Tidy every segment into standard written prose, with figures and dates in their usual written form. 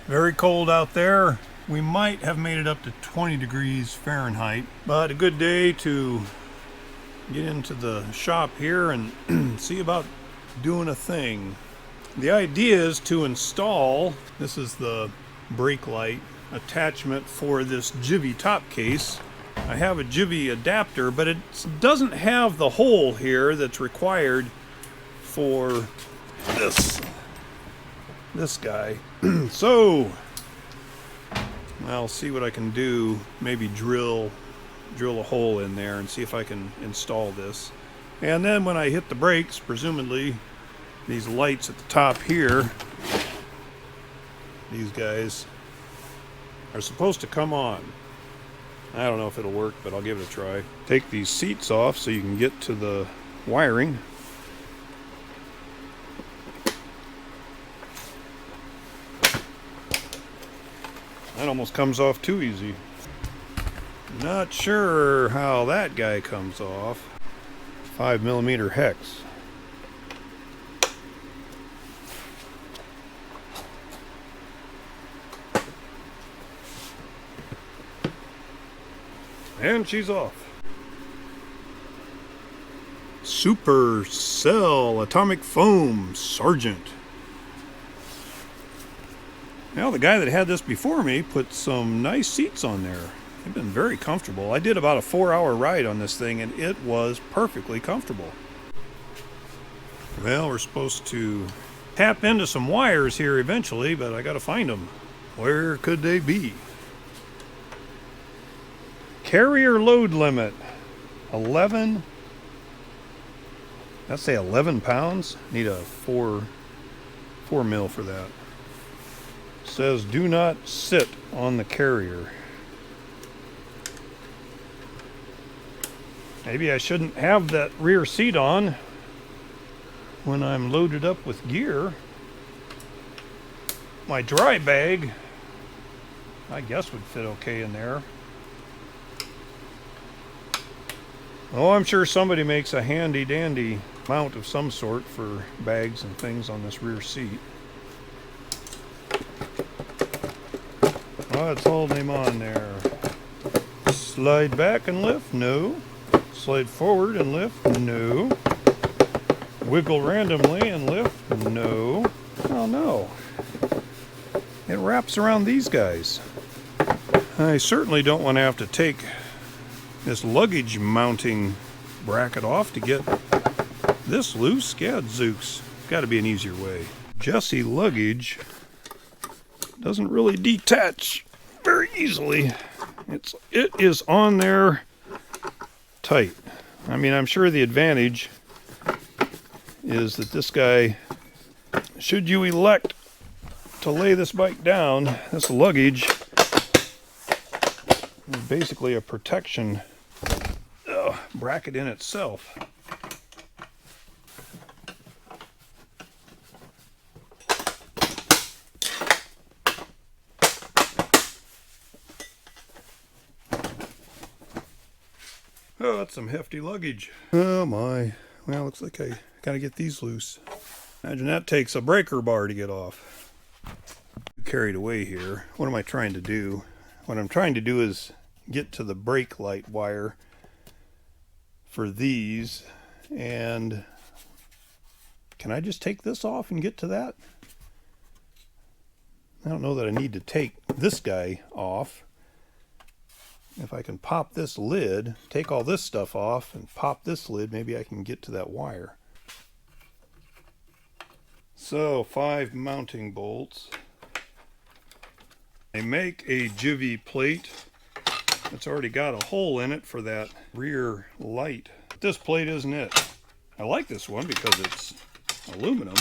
Very cold out there. We might have made it up to 20 degrees Fahrenheit, but a good day to get into the shop here and see about doing a thing. The idea is to install, this is the brake light attachment for this Givi top case. I have a Givi adapter, but it doesn't have the hole here that's required for this guy. So I'll see what I can do. Maybe drill a hole in there and see if I can install this. And then when I hit the brakes, presumably these lights at the top here, these guys are supposed to come on. I don't know if it'll work, but I'll give it a try. Take these seats off so you can get to the wiring. That almost comes off too easy. Not sure how that guy comes off. 5mm hex. And she's off. Super Cell Atomic Foam Sargent. Now the guy that had this before me put some nice seats on there. They've been very comfortable. I did about a 4-hour ride on this thing and it was perfectly comfortable. Well, we're supposed to tap into some wires here eventually, but I gotta find them. Where could they be? Carrier load limit, 11, let's say 11 pounds. Need a 4 mil for that. Says do not sit on the carrier. Maybe I shouldn't have that rear seat on when I'm loaded up with gear. My dry bag, I guess, would fit okay in there. Oh, I'm sure somebody makes a handy dandy mount of some sort for bags and things on this rear seat. Oh, it's holding him on there. Slide back and lift? No. Slide forward and lift? No. Wiggle randomly and lift? No. Oh no. It wraps around these guys. I certainly don't want to have to take this luggage mounting bracket off to get this loose. Gadzooks. Got to be an easier way. Jessie luggage doesn't really detach very easily. It is on there tight. I mean, I'm sure the advantage is that this guy, should you elect to lay this bike down, this luggage is basically a protection bracket in itself. Oh, that's some hefty luggage. Oh my. Well, looks like I gotta get these loose. Imagine that takes a breaker bar to get off. Carried away here. What am I trying to do? What I'm trying to do is get to the brake light wire for these. And can I just take this off and get to that? I don't know that I need to take this guy off. If I can pop this lid, take all this stuff off and pop this lid, maybe I can get to that wire. So 5 mounting bolts. They make a Givi plate that's already got a hole in it for that rear light. But this plate isn't it. I like this one because it's aluminum.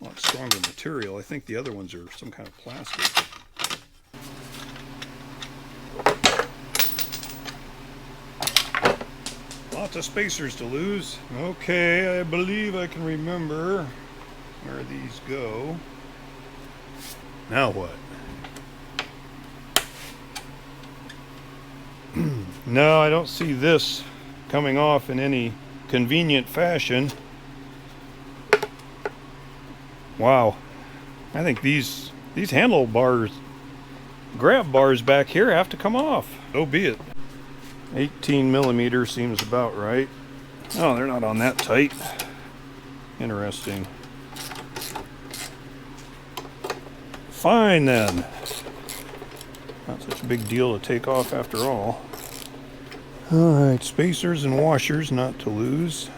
A lot stronger material. I think the other ones are some kind of plastic. Lots of spacers to lose. Okay, I believe I can remember where these go. Now what? No, I don't see this coming off in any convenient fashion. Wow. I think these handlebars, grab bars back here have to come off. So be it. 18 millimeter seems about right. Oh, they're not on that tight. Interesting. Fine then. Not such a big deal to take off after all. Alright, spacers and washers not to lose.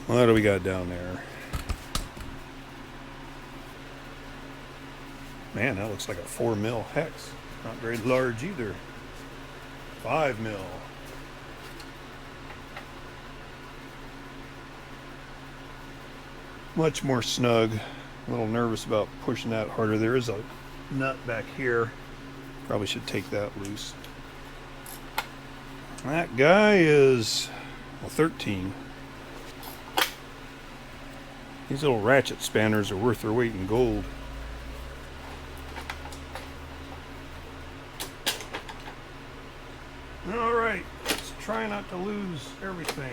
What do we got down there? Man, that looks like a 4 mil hex. Not very large either. 5 mil. Much more snug. A little nervous about pushing that harder. There is a nut back here. Probably should take that loose. That guy is 13. These little ratchet spanners are worth their weight in gold. Alright, let's try not to lose everything.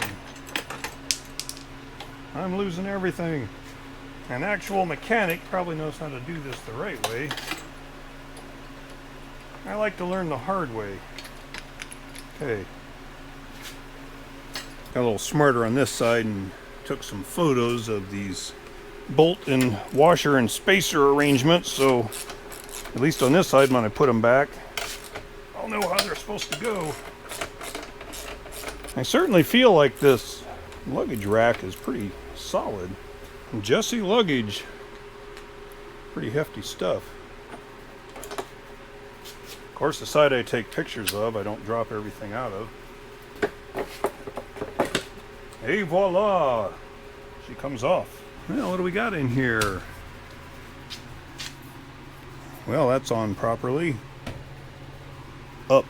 I'm losing everything. An actual mechanic probably knows how to do this the right way. I like to learn the hard way. Okay. Got a little smarter on this side and took some photos of these bolt and washer and spacer arrangements, so at least on this side when I put them back, I'll know how they're supposed to go. I certainly feel like this luggage rack is pretty solid. Jesse luggage, pretty hefty stuff. Of course, the side I take pictures of, I don't drop everything out of. Et voila! She comes off. Well, what do we got in here? Well, that's on properly. Up.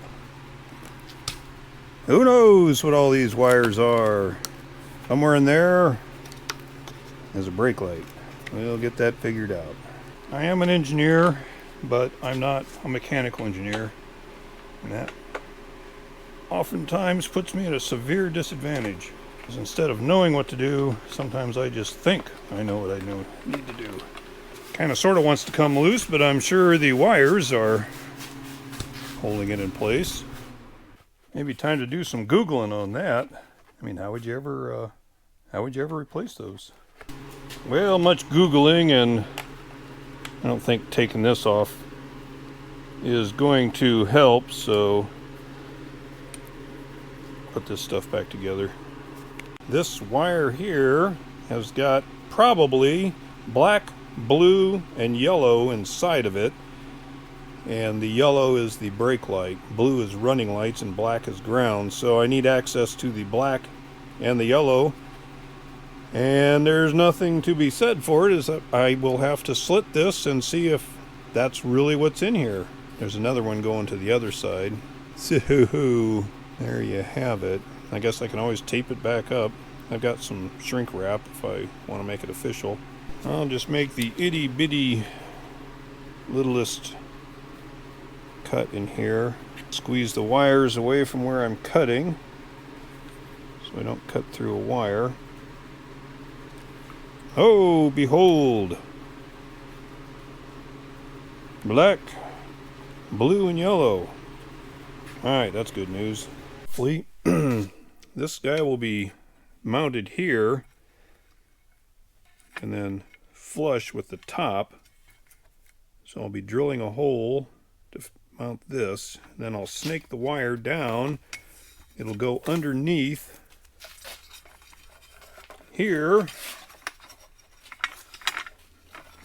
Who knows what all these wires are? Somewhere in there is a brake light. We'll get that figured out. I am an engineer, but I'm not a mechanical engineer. And that oftentimes puts me at a severe disadvantage. Because instead of knowing what to do, sometimes I just think I know what I need to do. Kind of sort of wants to come loose, but I'm sure the wires are holding it in place. Maybe time to do some Googling on that. I mean, how would you ever replace those? Well, much Googling, and I don't think taking this off is going to help, so put this stuff back together. This wire here has got probably black, blue, and yellow inside of it. And the yellow is the brake light, blue is running lights, and black is ground. So I need access to the black and the yellow. And there's nothing to be said for it, is that I will have to slit this and see if that's really what's in here. There's another one going to the other side. So there you have it. I guess I can always tape it back up. I've got some shrink wrap if I want to make it official. I'll just make the itty bitty littlest cut in here. Squeeze the wires away from where I'm cutting so I don't cut through a wire. Oh, behold! Black, blue, and yellow. Alright, that's good news. This guy will be mounted here and then flush with the top. So I'll be drilling a hole to mount this. Then I'll snake the wire down. It'll go underneath here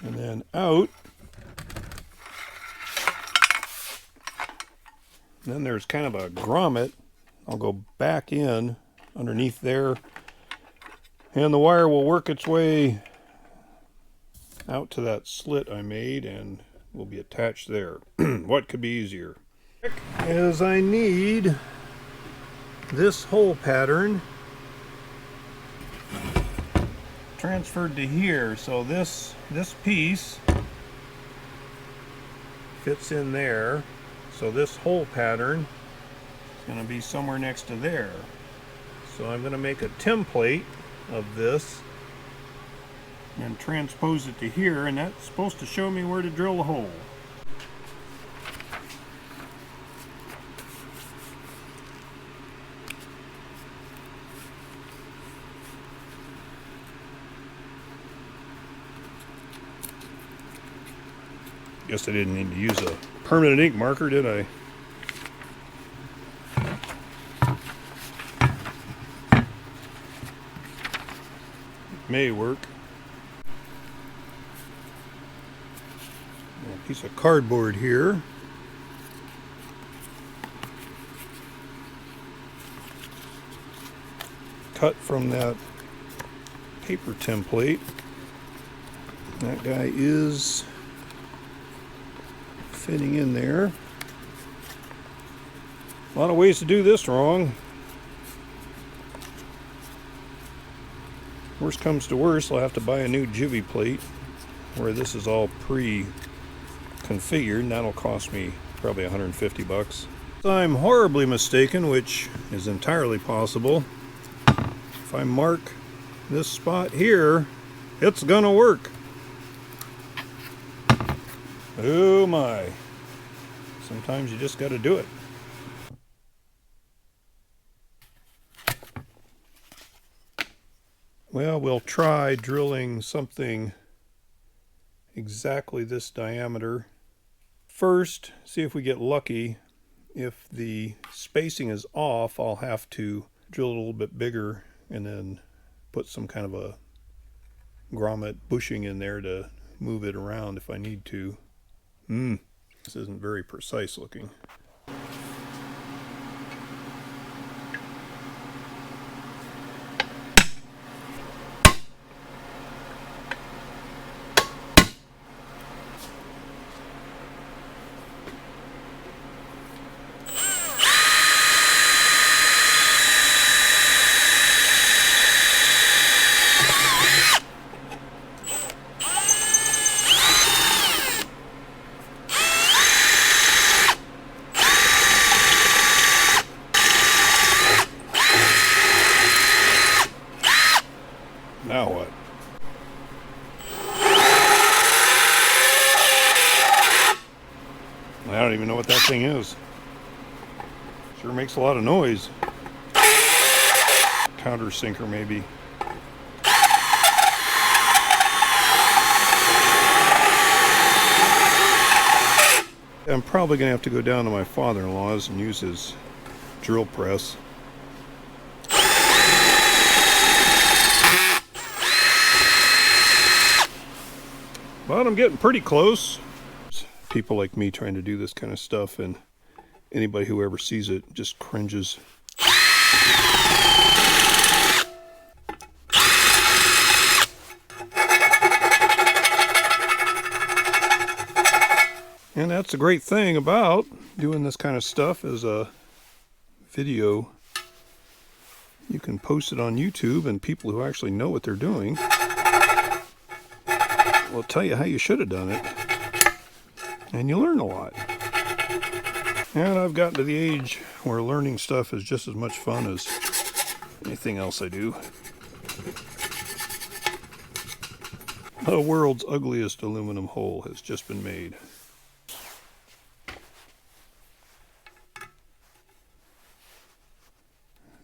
and then out. Then there's kind of a grommet. I'll go back in underneath there, and the wire will work its way out to that slit I made and will be attached there. What could be easier? As I need this hole pattern transferred to here, so this piece fits in there, so this hole pattern is going to be somewhere next to there. So I'm going to make a template of this and transpose it to here, and that's supposed to show me where to drill the hole. Guess I didn't need to use a permanent ink marker, did I? May work. A piece of cardboard here. Cut from that paper template. That guy is fitting in there. A lot of ways to do this wrong. Worst comes to worst, I'll have to buy a new Givi plate where this is all pre-configured, and that'll cost me probably 150 bucks. If I'm horribly mistaken, which is entirely possible, if I mark this spot here, it's gonna work. Oh my. Sometimes you just gotta do it. Well, we'll try drilling something exactly this diameter. First, see if we get lucky. If the spacing is off, I'll have to drill it a little bit bigger and then put some kind of a grommet bushing in there to move it around if I need to. This isn't very precise looking. Now what? I don't even know what that thing is. Sure makes a lot of noise. Countersinker maybe. I'm probably going to have to go down to my father-in-law's and use his drill press. But I'm getting pretty close. People like me trying to do this kind of stuff, and anybody who ever sees it just cringes. And that's the great thing about doing this kind of stuff as a video. You can post it on YouTube, and people who actually know what they're doing will tell you how you should have done it, and you learn a lot. And I've gotten to the age where learning stuff is just as much fun as anything else I do. The world's ugliest aluminum hole has just been made.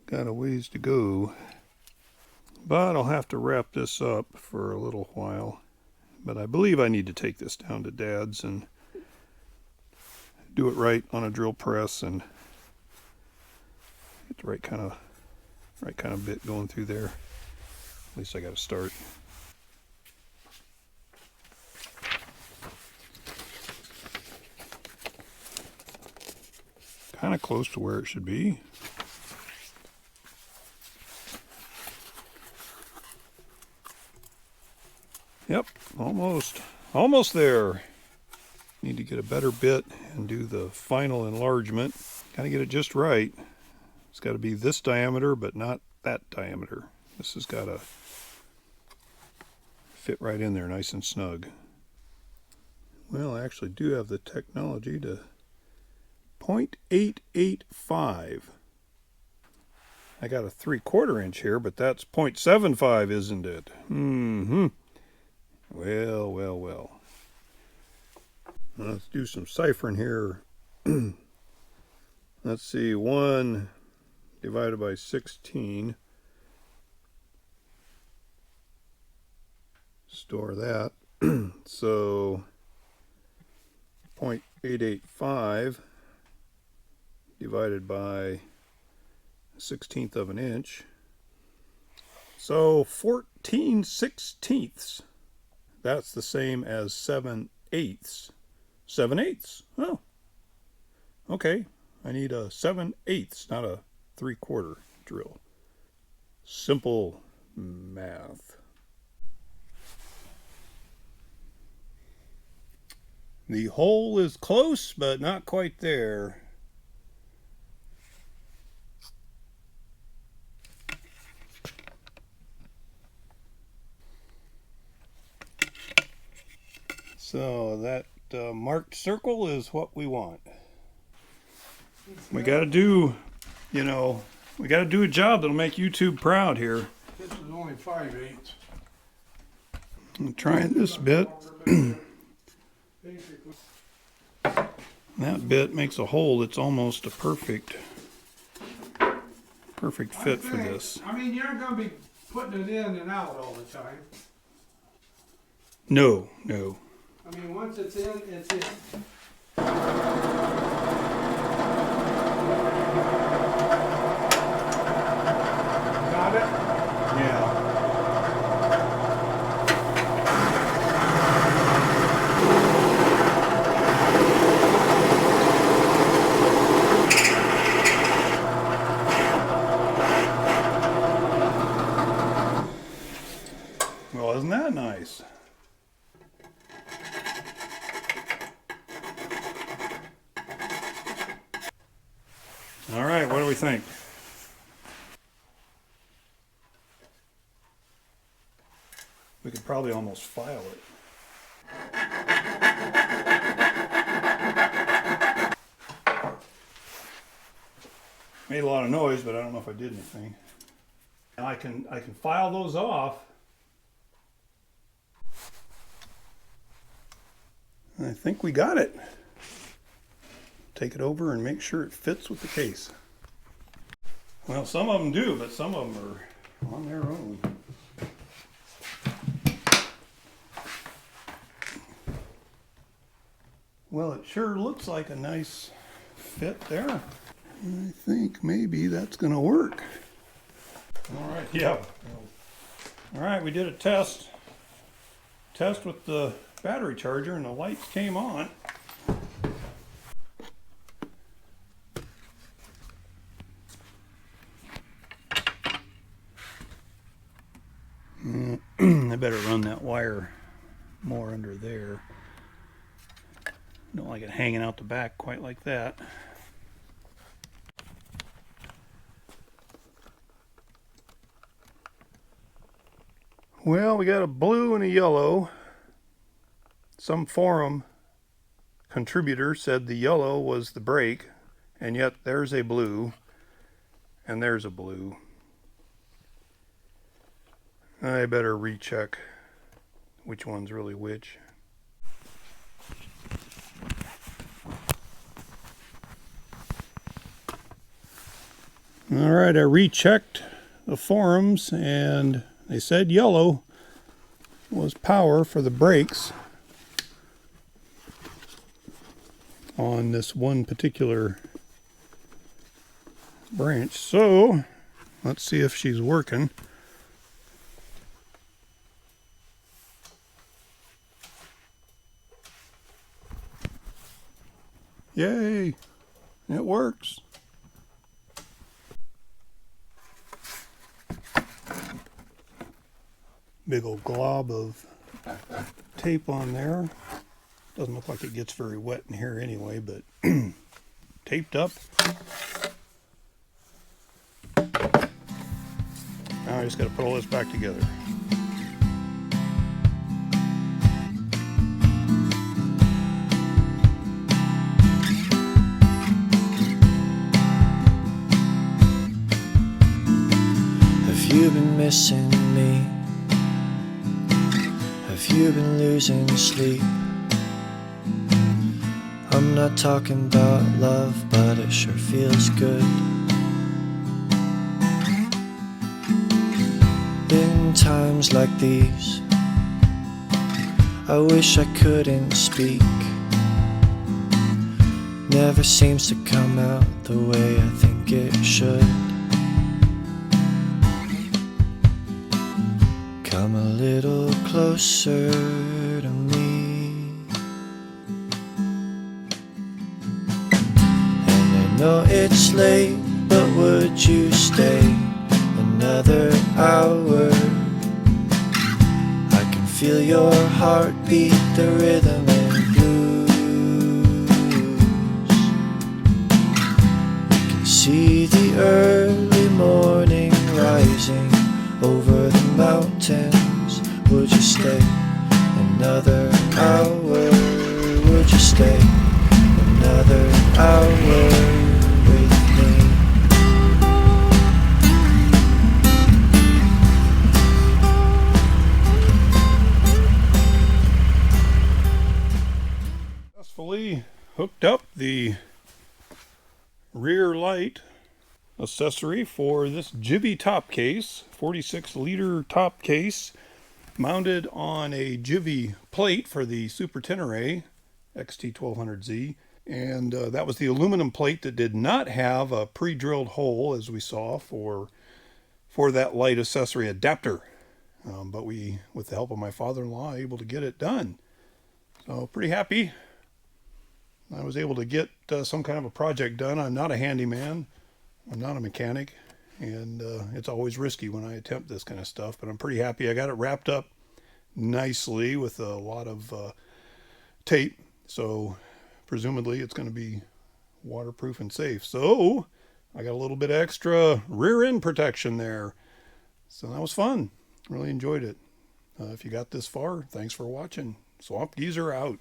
Got a ways to go, but I'll have to wrap this up for a little while. But I believe I need to take this down to Dad's and do it right on a drill press and get the right kind of bit going through there. At least I got to start. Kind of close to where it should be. Yep, almost there. Need to get a better bit and do the final enlargement. Gotta get it just right. It's got to be this diameter, but not that diameter. This has got to fit right in there nice and snug. Well, I actually do have the technology to 0.885. I got a 3/4 inch here, but that's 0.75, isn't it? Well, well, well. Let's do some ciphering here. Let's see, 1 divided by 16. Store that. So 0.885 divided by 1/16 of an inch. So 14/16. That's the same as 7/8. 7/8. Oh, okay. I need a 7/8, not a 3/4 drill. Simple math. The hole is close, but not quite there. So that marked circle is what we want. We got to do, we got to do a job that'll make YouTube proud here. This is only 5/8. I'm trying this bit. That bit makes a hole that's almost a perfect fit for this. I mean, you're not going to be putting it in and out all the time. No, no. I mean, once it's in, it's in. Got it? Yeah. Well, isn't that nice? All right, what do we think? We could probably almost file it. Made a lot of noise, but I don't know if I did anything. And I can file those off. I think we got it. Take it over and make sure it fits with the case. Well, some of them do, but some of them are on their own. Well, it sure looks like a nice fit there. I think maybe that's going to work. All right, yeah. All right, we did a test with the battery charger and the lights came on. I better run that wire more under there. Don't like it hanging out the back quite like that. Well, we got a blue and a yellow. Some forum contributor said the yellow was the brake, and yet there's a blue, and there's a blue. I better recheck which one's really which. All right, I rechecked the forums and they said yellow was power for the brakes on this one particular branch. So let's see if she's working. Yay, it works. Big old glob of tape on there. Doesn't look like it gets very wet in here anyway, but taped up. Now I just got to put all this back together. Have you been missing me? Have you been losing sleep? I'm not talking about love, but it sure feels good. In times like these, I wish I couldn't speak. Never seems to come out the way I think it should. Come a little closer to me, and I know it's late, but would you stay another hour? I can feel your heartbeat, the rhythm and blues. You can see the early morning rising over the mountains. Would you stay another hour? Would you stay another hour with me? Successfully hooked up the rear light accessory for this Givi top case, 46-liter top case, mounted on a Givi plate for the Super Tenere XT1200Z. And that was the aluminum plate that did not have a pre-drilled hole, as we saw, for that light accessory adapter. But we, with the help of my father-in-law, able to get it done. So pretty happy. I was able to get some kind of a project done. I'm not a handyman. I'm not a mechanic. And it's always risky when I attempt this kind of stuff. But I'm pretty happy. I got it wrapped up nicely with a lot of tape. So presumably it's going to be waterproof and safe. So I got a little bit of extra rear end protection there. So that was fun. Really enjoyed it. If you got this far, thanks for watching. Swamp Geezer out.